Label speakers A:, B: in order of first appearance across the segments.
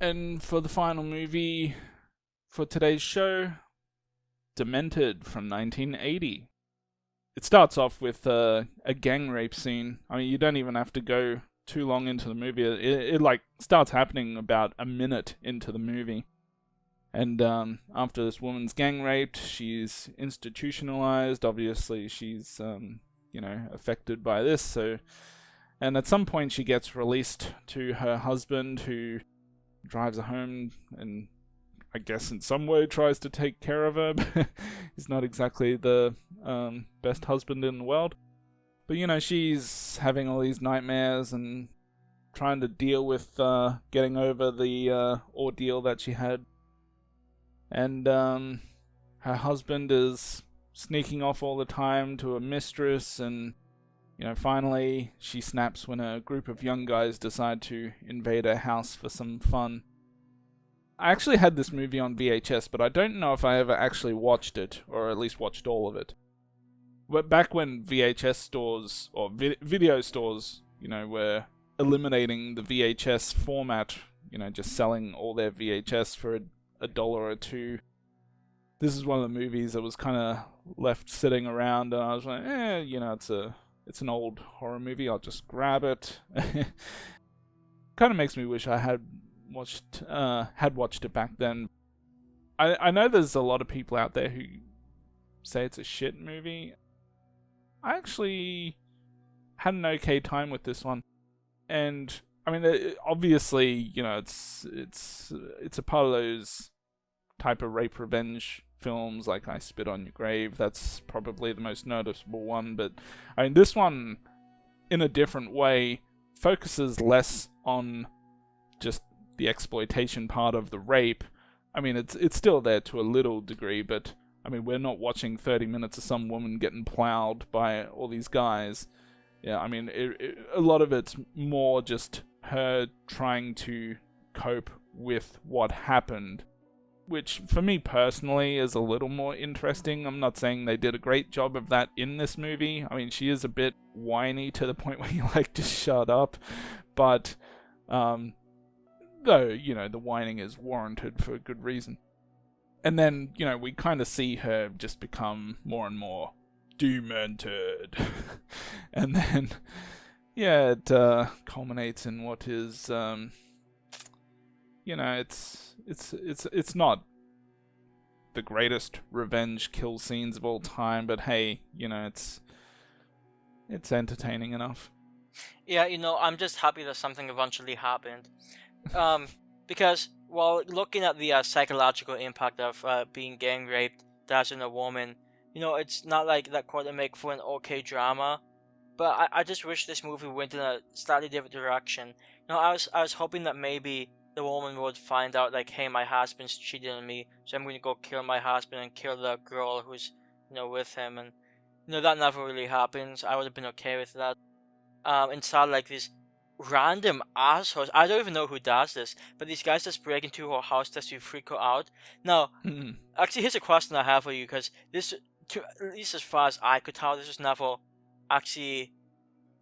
A: And for the final movie for today's show, Demented from 1980. It starts off with a gang rape scene. I mean, you don't even have to go too long into the movie. It like starts happening about a minute into the movie. And after this woman's gang raped, she's institutionalized. Obviously, she's affected by this. And at some point, she gets released to her husband, who drives her home and I guess in some way tries to take care of her, but he's not exactly the best husband in the world. But she's having all these nightmares and trying to deal with getting over the ordeal that she had. And her husband is sneaking off all the time to a mistress, and finally she snaps when a group of young guys decide to invade her house for some fun. I actually had this movie on VHS, but I don't know if I ever actually watched it, or at least watched all of it. But back when VHS stores, or video stores, were eliminating the VHS format, just selling all their VHS for a dollar or two, this is one of the movies that was kind of left sitting around, and I was like, it's an old horror movie, I'll just grab it. Kind of makes me wish I had watched it back then. I know there's a lot of people out there who say it's a shit movie. I actually had an okay time with this one, and I mean, obviously, it's a part of those type of rape revenge films, like I Spit on Your Grave. That's probably the most noticeable one, but I mean, this one, in a different way, focuses less on just the exploitation part of the rape. I mean, it's still there to a little degree, but I mean, we're not watching 30 minutes of some woman getting plowed by all these guys. Yeah, I mean, a lot of it's more just her trying to cope with what happened, which for me personally is a little more interesting. I'm not saying they did a great job of that in this movie. I mean, she is a bit whiny to the point where you like, just shut up, but though, the whining is warranted for a good reason. And then, we kind of see her just become more and more demented. And then, it culminates in what is, it's not the greatest revenge kill scenes of all time, but hey, it's entertaining enough.
B: Yeah, I'm just happy that something eventually happened. Because while looking at the psychological impact of being gang raped as in a woman, it's not like that quite make for an okay drama. But I just wish this movie went in a slightly different direction. I was hoping that maybe the woman would find out, like, hey, my husband's cheating on me, so I'm going to go kill my husband and kill the girl who's with him, and that never really happens. I would have been okay with that. Instead, like, these random assholes, I don't even know who does this, but these guys just break into her house just to freak her out. Now, actually, here's a question I have for you, because this, at least as far as I could tell, this was never actually.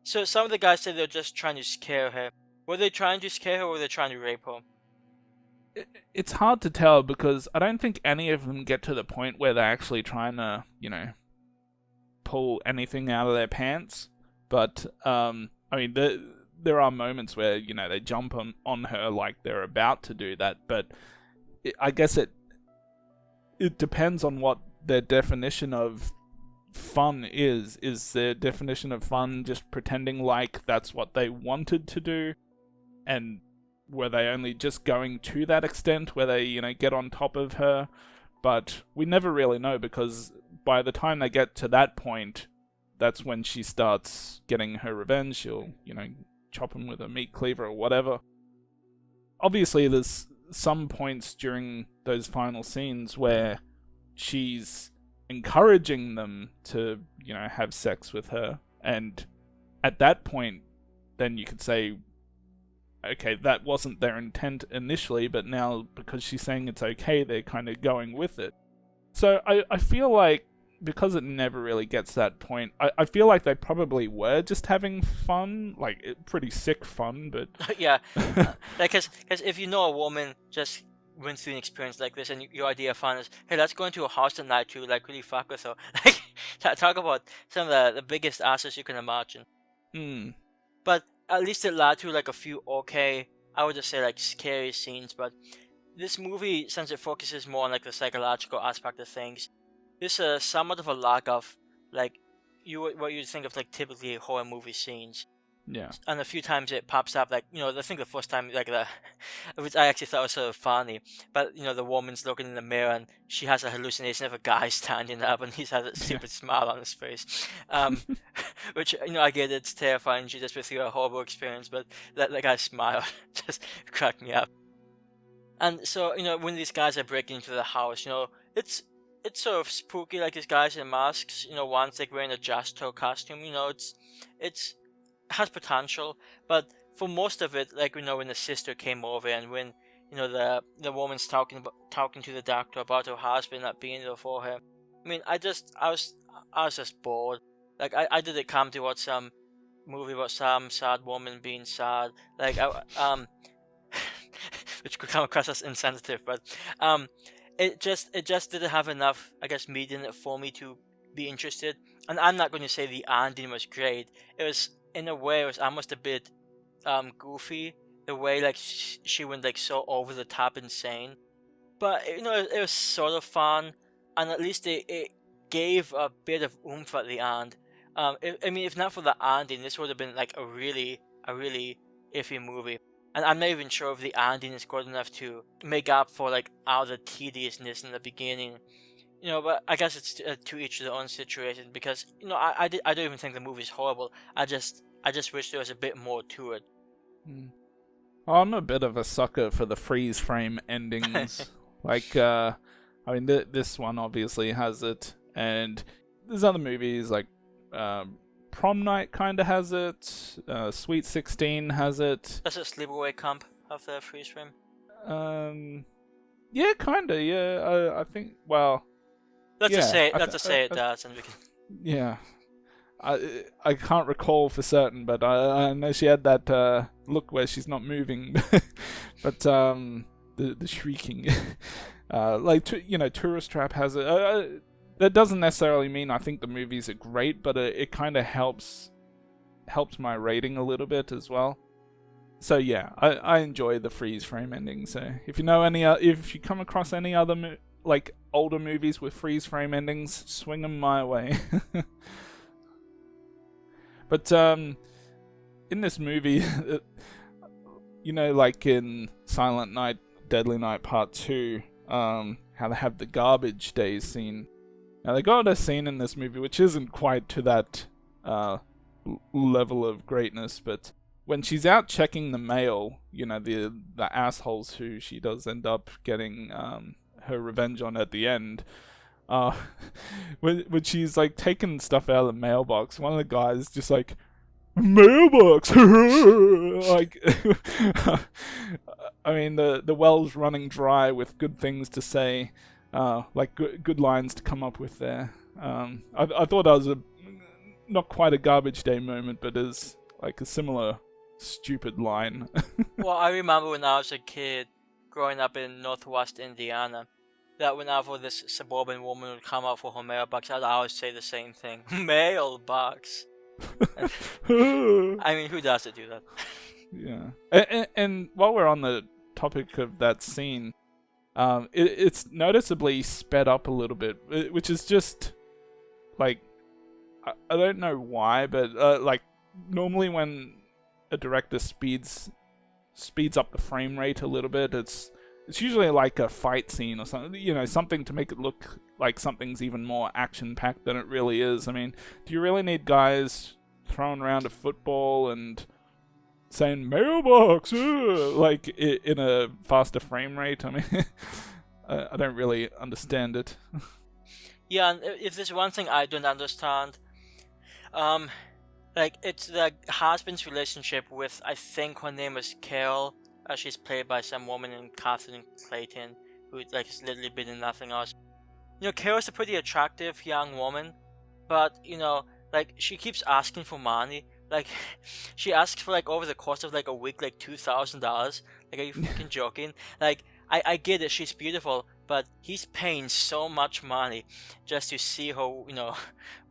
B: So some of the guys said they're just trying to scare her. Were they trying to scare her, or were they trying to rape her?
A: It's hard to tell, because I don't think any of them get to the point where they're actually trying to, pull anything out of their pants. But I mean, there are moments where they jump on her like they're about to do that, but I guess it depends on what their definition of fun is. Is their definition of fun just pretending like that's what they wanted to do, and were they only just going to that extent where they get on top of her? But we never really know, because by the time they get to that point, that's when she starts getting her revenge. She'll chop him with a meat cleaver or whatever. Obviously, there's some points during those final scenes where she's encouraging them to, have sex with her. And at that point, then you could say, okay, that wasn't their intent initially, but now because she's saying it's okay, they're kind of going with it. So I feel like because it never really gets to that point, I feel like they probably were just having fun, like pretty sick fun, but
B: Yeah, because if you know a woman just went through an experience like this, and your idea of fun is, hey, let's go into a house tonight to like really fuck with her. Like, talk about some of the biggest asses you can imagine.
A: mm,
B: But at least it led to like a few okay, I would just say like scary scenes. But this movie, since it focuses more on like the psychological aspect of things, there's a somewhat of a lack of like what you think of like typically horror movie scenes.
A: yeah.
B: And a few times it pops up, like, I think the first time, like, which I actually thought was sort of funny, but, the woman's looking in the mirror and she has a hallucination of a guy standing up and he's has a
A: Yeah.
B: stupid smile on his face. Which, I get it's terrifying, she just went through a horrible experience, but that guy's smile just cracked me up. And so, when these guys are breaking into the house, it's sort of spooky, like these guys in masks, one's like wearing a jester costume, it's has potential, but for most of it, like when the sister came over and when the woman's talking to the doctor about her husband not being there for her. I mean, I was just bored. Like I didn't come to watch some movie about some sad woman being sad. Like which could come across as insensitive, but it just didn't have enough, I guess, meat in it for me to be interested. And I'm not going to say the ending was great. It was, in a way, it was almost a bit goofy, the way like she went like so over the top insane. But it was sort of fun, and at least it gave a bit of oomph at the end. I mean, if not for the ending, this would have been like a really iffy movie. And I'm not even sure if the ending is good enough to make up for like all the tediousness in the beginning. But I guess it's to each their own situation, because I don't even think the movie's horrible. I just wish there was a bit more to it.
A: I'm a bit of a sucker for the freeze frame endings. Like, I mean, this one obviously has it, and there's other movies like Prom Night kind of has it. Sweet 16 has it.
B: Does it Sleepaway Camp have the freeze frame?
A: Yeah, kind of. Yeah, I think. Well,
B: let's
A: yeah,
B: just say it does, and we can.
A: Yeah. I can't recall for certain, but I know she had that look where she's not moving, but the shrieking, like Tourist Trap has it. That doesn't necessarily mean I think the movies are great, but it kind of helps my rating a little bit as well. So yeah, I enjoy the freeze frame ending. So if you know if you come across any other like older movies with freeze frame endings, swing them my way. But in this movie, like in Silent Night, Deadly Night Part 2, how they have the garbage days scene. Now, they got a scene in this movie which isn't quite to that level of greatness, but when she's out checking the mail, the assholes who she does end up getting her revenge on at the end, when she's like taking stuff out of the mailbox, one of the guys just like, mailbox. Like, I mean, the well's running dry with good things to say, like good lines to come up with there. I thought that was not quite a garbage day moment, but is like a similar stupid line.
B: Well, I remember when I was a kid growing up in Northwest Indiana, that whenever this suburban woman would come out for her mailbox, I'd always say the same thing. Mailbox. I mean, who doesn't do that?
A: Yeah. And while we're on the topic of that scene, it's noticeably sped up a little bit, which is just, like, I don't know why, but, like, normally when a director speeds up the frame rate a little bit, it's usually like a fight scene or something, something to make it look like something's even more action-packed than it really is. I mean, do you really need guys throwing around a football and saying mailbox, like in a faster frame rate? I mean, I don't really understand it.
B: Yeah, and if there's one thing I don't understand, like, it's the husband's relationship with, I think her name is Carol. She's played by some woman named Catherine Clayton, who like has literally been in nothing else. Carol's a pretty attractive young woman, but like she keeps asking for money. Like she asks for like over the course of like a week like $2,000. Like, are you fucking joking? Like I get it, she's beautiful, but he's paying so much money just to see her,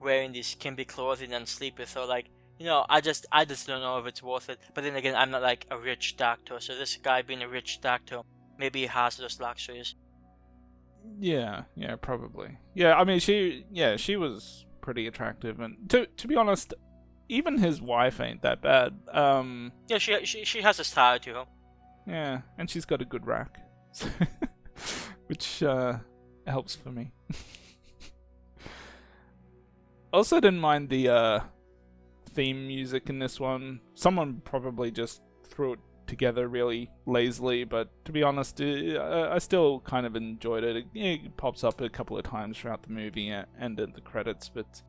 B: wearing these skimpy clothing and sleep with her. Like, I just don't know if it's worth it. But then again, I'm not like a rich doctor, so this guy being a rich doctor, maybe he has those luxuries.
A: Yeah, probably. Yeah, I mean, she was pretty attractive, and to be honest, even his wife ain't that bad.
B: Yeah, she has a style to her.
A: Yeah, and she's got a good rack, which helps for me. Also, didn't mind the theme music in this one. Someone probably just threw it together really lazily, but to be honest, I still kind of enjoyed it. It pops up a couple of times throughout the movie and in the credits, but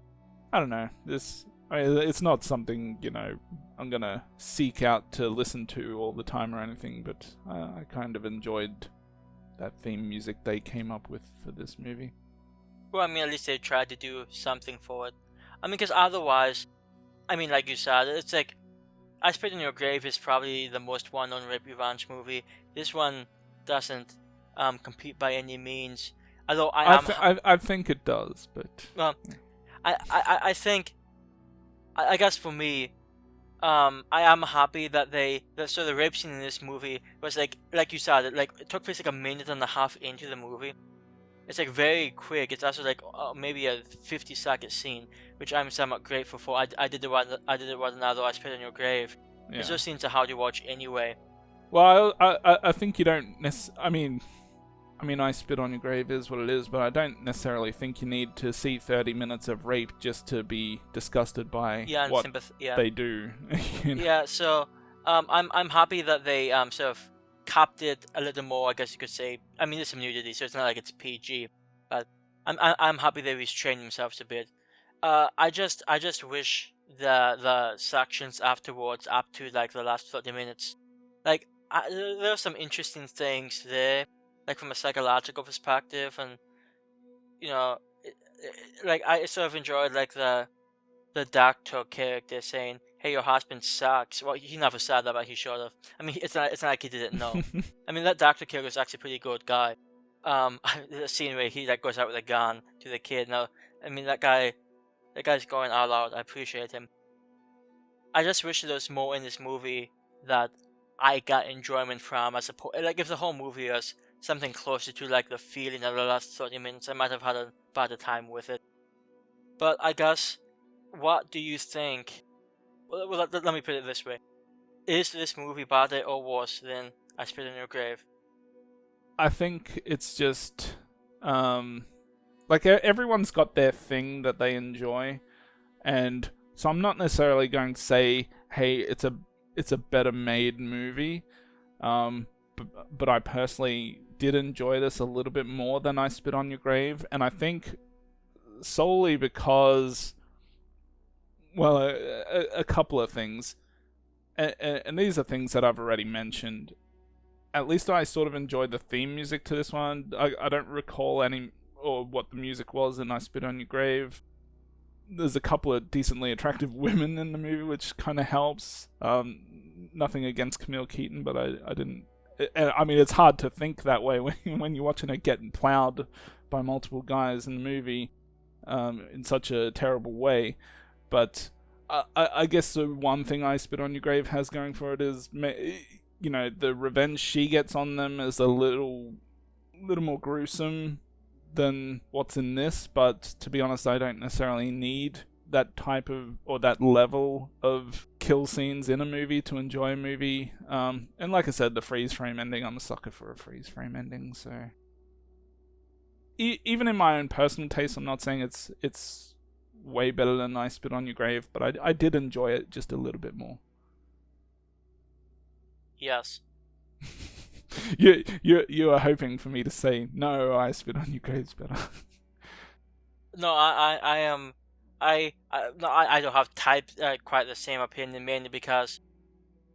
A: I don't know. It's not something I'm gonna seek out to listen to all the time or anything, but I kind of enjoyed that theme music they came up with for this movie.
B: Well, I mean, at least they tried to do something for it. I mean, because otherwise, I mean, like you said, it's like I Spit in Your Grave is probably the most well-known rape revenge movie. This one doesn't compete by any means. Although
A: I think it does, but
B: well, I think I guess for me, I am happy that so the rape scene in this movie was like you said, it took place like a minute and a half into the movie. It's like very quick. It's also like maybe a 50-second scene, which I'm somewhat grateful for. I did it with another I Spit on Your Grave.
A: yeah.
B: Those scenes are hard to watch anyway.
A: Well, I think you don't I mean, I Spit on Your Grave is what it is, but I don't necessarily think you need to see 30 minutes of rape just to be disgusted by what they do.
B: Yeah, so I'm happy that they sort of capped it a little more, I guess you could say. I mean, there's some nudity, so it's not like it's PG, but I'm happy they restrained themselves a bit. I just wish the sections afterwards, up to like the last 30 minutes, like there are some interesting things there, like from a psychological perspective, and like I sort of enjoyed like the doctor character saying, "Hey, your husband sucks." Well, he never said that, but he should have. I mean, it's not like he didn't know. I mean, that doctor character is actually a pretty good guy. The scene where he like goes out with a gun to the kid. Now, I mean, that guy's going all out. I appreciate him. I just wish there was more in this movie that I got enjoyment from, as opposed like if the whole movie was something closer to like the feeling of the last 30 minutes, I might have had a better time with it. But I guess, what do you think? Well, let me put it this way: is this movie better or worse than I Spit in Your Grave?
A: I think it's just like everyone's got their thing that they enjoy, and so I'm not necessarily going to say, hey, it's a better made movie. But I personally did enjoy this a little bit more than I Spit on Your Grave, and I think solely because, well, a couple of things, and these are things that I've already mentioned. At least I sort of enjoyed the theme music to this one. I don't recall any or what the music was in I Spit on Your Grave. There's a couple of decently attractive women in the movie, which kind of helps. Nothing against Camille Keaton, but I didn't. I mean, it's hard to think that way when you're watching her getting plowed by multiple guys in the movie in such a terrible way. But I guess the one thing I Spit on Your Grave has going for it is, the revenge she gets on them is a little more gruesome than what's in this. But to be honest, I don't necessarily need that type of or that level of kill scenes in a movie to enjoy a movie. And like I said, the freeze frame ending, I'm a sucker for a freeze frame ending. So even in my own personal taste, I'm not saying it's way better than I Spit on Your Grave, but I did enjoy it just a little bit more.
B: Yes.
A: You are hoping for me to say no, I Spit on Your Grave's better.
B: No, I am. No, I don't have quite the same opinion, mainly because,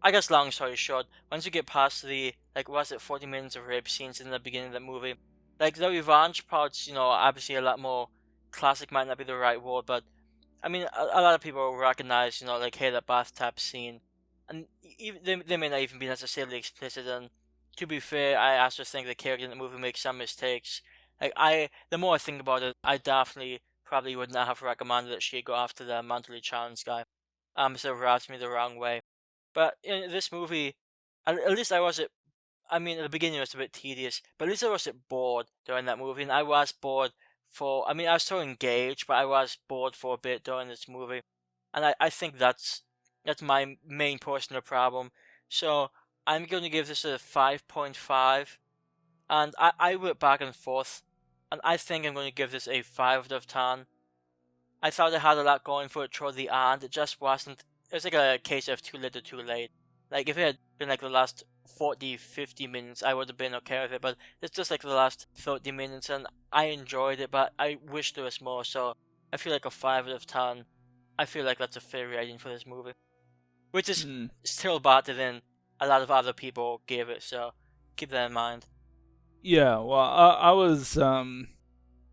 B: I guess, long story short, once you get past the, like, was it 40 minutes of rape scenes in the beginning of the movie, Like the revenge parts, obviously a lot more classic might not be the right word, but I mean, a lot of people recognize, like, hey, the bathtub scene, and even they may not even be necessarily explicit. And to be fair, I also think the character in the movie makes some mistakes. Like, the more I think about it, I definitely probably would not have recommended that she go after the mentally challenged guy. So it rubs me the wrong way. But in this movie, at least I wasn't. I mean, at the beginning it was a bit tedious, but at least I wasn't bored during that movie, and I was bored for. I mean, I was so engaged, but I was bored for a bit during this movie, and I think that's my main personal problem. So I'm going to give this a 5.5, and I went back and forth, and I think I'm going to give this a 5 out of 10. I thought it had a lot going for it toward the end. It just wasn't. It was like a case of too little too late. Like, if it had been like the last 40, 50 minutes, I would have been okay with it. But it's just like the last 30 minutes, and I enjoyed it, but I wish there was more. So I feel like a 5 out of 10. I feel like that's a fair rating for this movie, which is
A: Mm.
B: still better than a lot of other people gave it. So keep that in mind.
A: Yeah, well, I was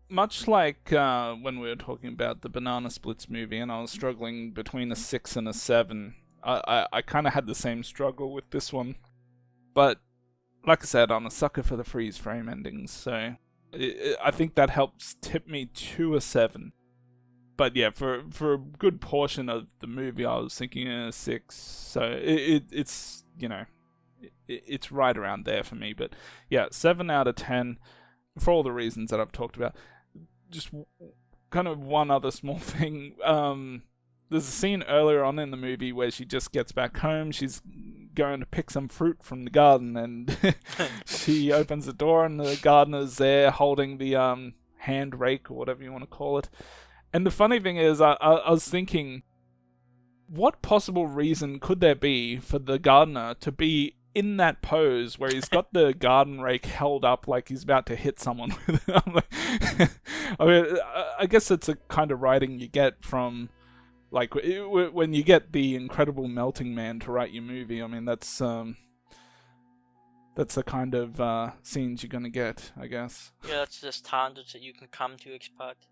A: much like when we were talking about the Banana Splits movie, and I was struggling between a 6 and a 7. I kind of had the same struggle with this one, but like I said, I'm a sucker for the freeze frame endings, so I think that helps tip me to a 7. But yeah, for a good portion of the movie, I was thinking a 6. So it's it's right around there for me. But yeah, 7 out of 10 for all the reasons that I've talked about. Just kind of one other small thing. There's a scene earlier on in the movie where she just gets back home. She's going to pick some fruit from the garden, and she opens the door, and the gardener's there holding the hand rake or whatever you want to call it. And the funny thing is, I was thinking, what possible reason could there be for the gardener to be in that pose where he's got the garden rake held up like he's about to hit someone with it? I mean, I guess it's a kind of writing you get from, like, when you get the incredible melting man to write your movie. I mean, that's the kind of scenes you're gonna get, I guess.
B: Yeah, that's the standards that you can come to expect.